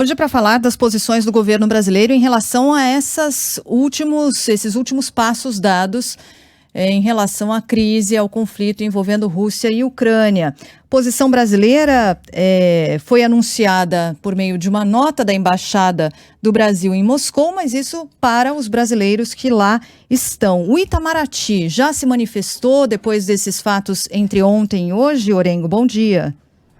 Hoje para falar das posições do governo brasileiro em relação a esses últimos passos dados em relação à crise, ao conflito envolvendo Rússia e Ucrânia. Posição brasileira foi anunciada por meio de uma nota da Embaixada do Brasil em Moscou, mas isso para os brasileiros que lá estão. O Itamaraty já se manifestou depois desses fatos entre ontem e hoje? Orengo, bom dia.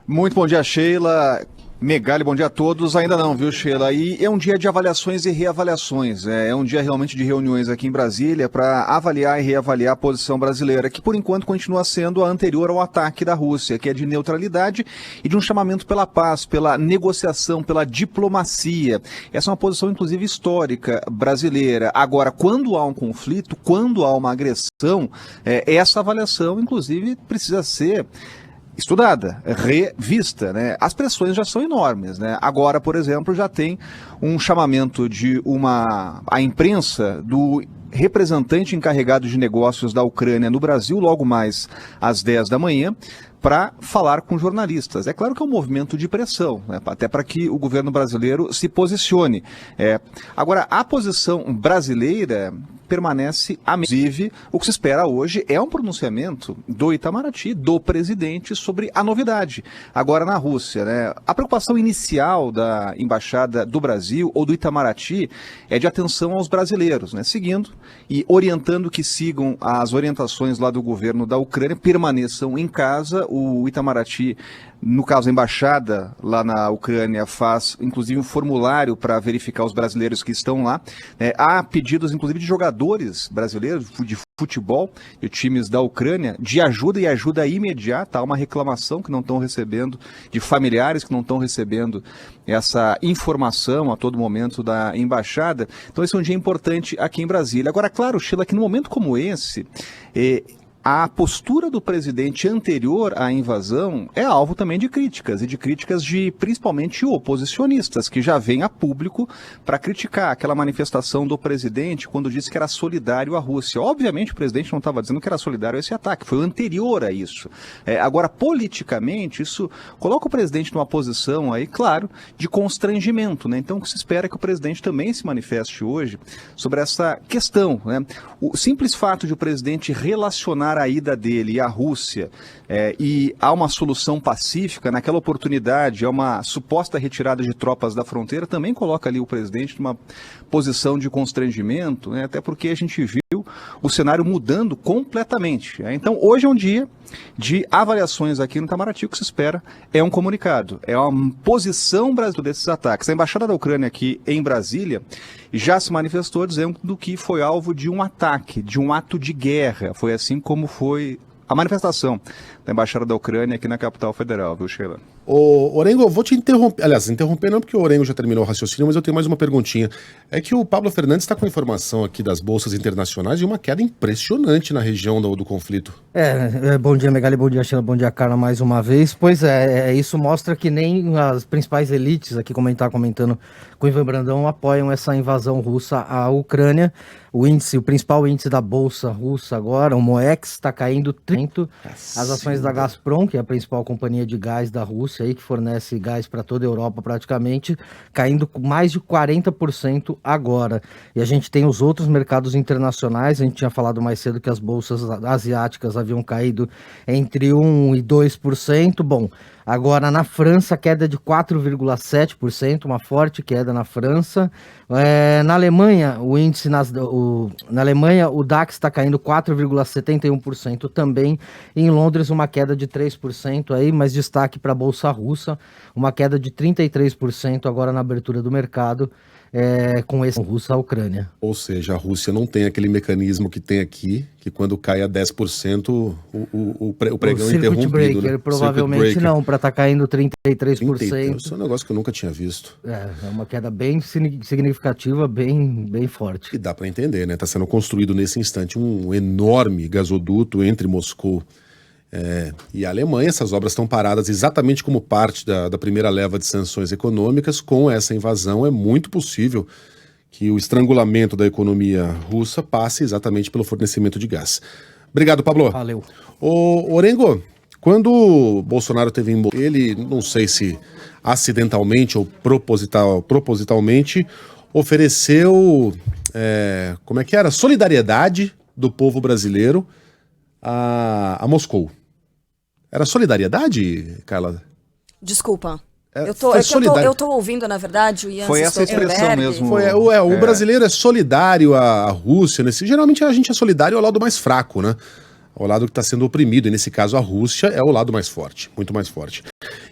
Muito bom dia, Sheila. Megali, bom dia a todos. Ainda não, viu, Sheila? E é um dia de avaliações e reavaliações. É um dia realmente de reuniões aqui em Brasília para avaliar e reavaliar a posição brasileira, que por enquanto continua sendo a anterior ao ataque da Rússia, que é de neutralidade e de um chamamento pela paz, pela negociação, pela diplomacia. Essa é uma posição, inclusive, histórica brasileira. Agora, quando há um conflito, quando há uma agressão, essa avaliação, inclusive, precisa ser estudada, revista, né? As pressões já são enormes, né? Agora, por exemplo, já tem um chamamento à imprensa do representante encarregado de negócios da Ucrânia no Brasil, logo mais às 10 da manhã, para falar com jornalistas. É claro que é um movimento de pressão, né? Até para que o governo brasileiro se posicione. Agora, a posição brasileira permanece a mesma. Inclusive, o que se espera hoje é um pronunciamento do Itamaraty, do presidente, sobre a novidade agora na Rússia, né? A preocupação inicial da Embaixada do Brasil ou do Itamaraty é de atenção aos brasileiros, né? Seguindo e orientando que sigam as orientações lá do governo da Ucrânia, permaneçam em casa. O Itamaraty, no caso a Embaixada lá na Ucrânia, faz inclusive um formulário para verificar os brasileiros que estão lá. Há pedidos inclusive de jogadores brasileiros de futebol e times da Ucrânia de ajuda e ajuda imediata. Há uma reclamação que não estão recebendo, de familiares que não estão recebendo essa informação a todo momento da Embaixada. Então esse é um dia importante aqui em Brasília. Agora, claro, Sheila, que num momento como esse, a postura do presidente anterior à invasão é alvo também de críticas, e de críticas de principalmente oposicionistas, que já vêm a público para criticar aquela manifestação do presidente quando disse que era solidário à Rússia. Obviamente o presidente não estava dizendo que era solidário a esse ataque, foi anterior a isso. Agora, politicamente, isso coloca o presidente numa posição aí, claro, de constrangimento, né? Então o que se espera é que o presidente também se manifeste hoje sobre essa questão, né? O simples fato de o presidente relacionar a ida dele e a Rússia e há uma solução pacífica, naquela oportunidade, há uma suposta retirada de tropas da fronteira, também coloca ali o presidente numa posição de constrangimento, né? Até porque a gente viu o cenário mudando completamente. Então, hoje é um dia de avaliações aqui no Itamaraty. O que se espera é um comunicado, é uma posição brasileira desses ataques. A Embaixada da Ucrânia aqui em Brasília já se manifestou dizendo que foi alvo de um ataque, de um ato de guerra. Foi assim como foi a manifestação da Embaixada da Ucrânia aqui na capital federal, viu, Sheila? Ô, Orengo, eu vou te interromper. Aliás, interromper não porque o Orengo já terminou o raciocínio, mas eu tenho mais uma perguntinha. É que o Pablo Fernandes está com informação aqui das bolsas internacionais de uma queda impressionante na região do conflito. Bom dia, Megali, bom dia, Sheila, bom dia, Carla, mais uma vez. Pois isso mostra que nem as principais elites aqui, como a gente está comentando com o Ivan Brandão, apoiam essa invasão russa à Ucrânia. O principal índice da bolsa russa agora, o MOEX, está caindo 30%. As ações da Gazprom, que é a principal companhia de gás da Rússia, aí, que fornece gás para toda a Europa praticamente, caindo mais de 40% agora. E a gente tem os outros mercados internacionais, a gente tinha falado mais cedo que as bolsas asiáticas haviam caído entre 1% e 2%. Bom, agora na França, queda de 4,7%, uma forte queda na França. Na Alemanha, na Alemanha, o DAX está caindo 4,71% também. E em Londres, uma queda de 3% aí, mas destaque para a Bolsa Russa, uma queda de 33% agora na abertura do mercado, com esse russo à Ucrânia. Ou seja, a Rússia não tem aquele mecanismo que tem aqui, que quando cai a 10%, o pregão é interrompido. Breaker, né? provavelmente não, para estar caindo 33%. Isso é um negócio que eu nunca tinha visto. É uma queda bem significativa, bem forte. E dá para entender, né? Está sendo construído nesse instante um enorme gasoduto entre Moscou e a Alemanha. Essas obras estão paradas exatamente como parte da primeira leva de sanções econômicas. Com essa invasão, é muito possível que o estrangulamento da economia russa passe exatamente pelo fornecimento de gás. Obrigado, Pablo. Valeu. Ô, Orengo, Quando o Bolsonaro teve ele, não sei se acidentalmente ou propositalmente, ofereceu, como é que era? Solidariedade do povo brasileiro a Moscou. Era solidariedade, Carla? Desculpa. É, Eu tô ouvindo, na verdade, o Jens Foi essa expressão mesmo. O brasileiro é solidário à Rússia. Geralmente a gente é solidário ao lado mais fraco, né? Ao lado que está sendo oprimido. E nesse caso a Rússia é o lado mais forte, muito mais forte.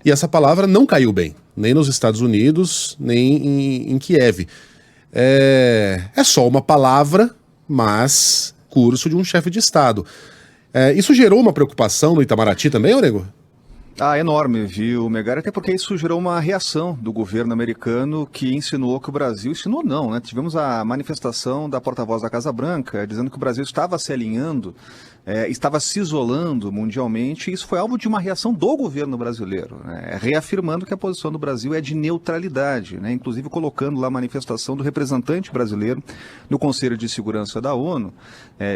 E essa palavra não caiu bem, nem nos Estados Unidos, nem em Kiev. É só uma palavra, mas curso de um chefe de Estado. Isso gerou uma preocupação no Itamaraty também, Orego? Enorme, viu, Megali? Até porque isso gerou uma reação do governo americano que insinuou que o Brasil... Insinuou não, né? Tivemos a manifestação da porta-voz da Casa Branca dizendo que o Brasil estava se alinhando, estava se isolando mundialmente, e isso foi alvo de uma reação do governo brasileiro, né? Reafirmando que a posição do Brasil é de neutralidade, né? Inclusive colocando lá a manifestação do representante brasileiro no Conselho de Segurança da ONU,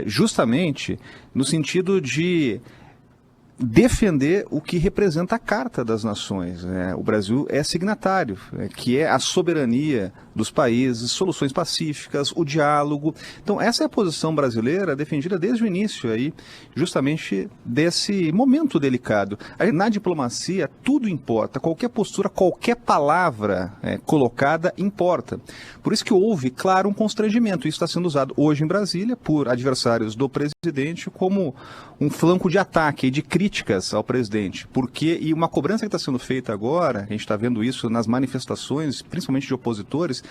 justamente no sentido de defender o que representa a Carta das Nações. O Brasil é signatário, que é a soberania dos países, soluções pacíficas, o diálogo. Então, essa é a posição brasileira defendida desde o início, aí, justamente desse momento delicado. Na diplomacia, tudo importa, qualquer postura, qualquer palavra colocada importa. Por isso que houve, claro, um constrangimento. Isso está sendo usado hoje em Brasília por adversários do presidente como um flanco de ataque, de críticas ao presidente. E uma cobrança que está sendo feita agora, a gente está vendo isso nas manifestações, principalmente de opositores,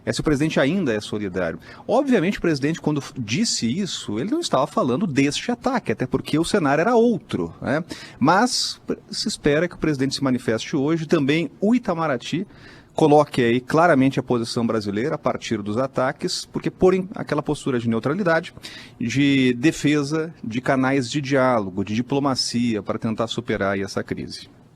é se o presidente ainda é solidário. Obviamente o presidente, quando disse isso, ele não estava falando deste ataque, até porque o cenário era outro, né? Mas se espera que o presidente se manifeste hoje, também o Itamaraty coloque aí claramente a posição brasileira a partir dos ataques, porque porém aquela postura de neutralidade, de defesa de canais de diálogo, de diplomacia para tentar superar aí essa crise.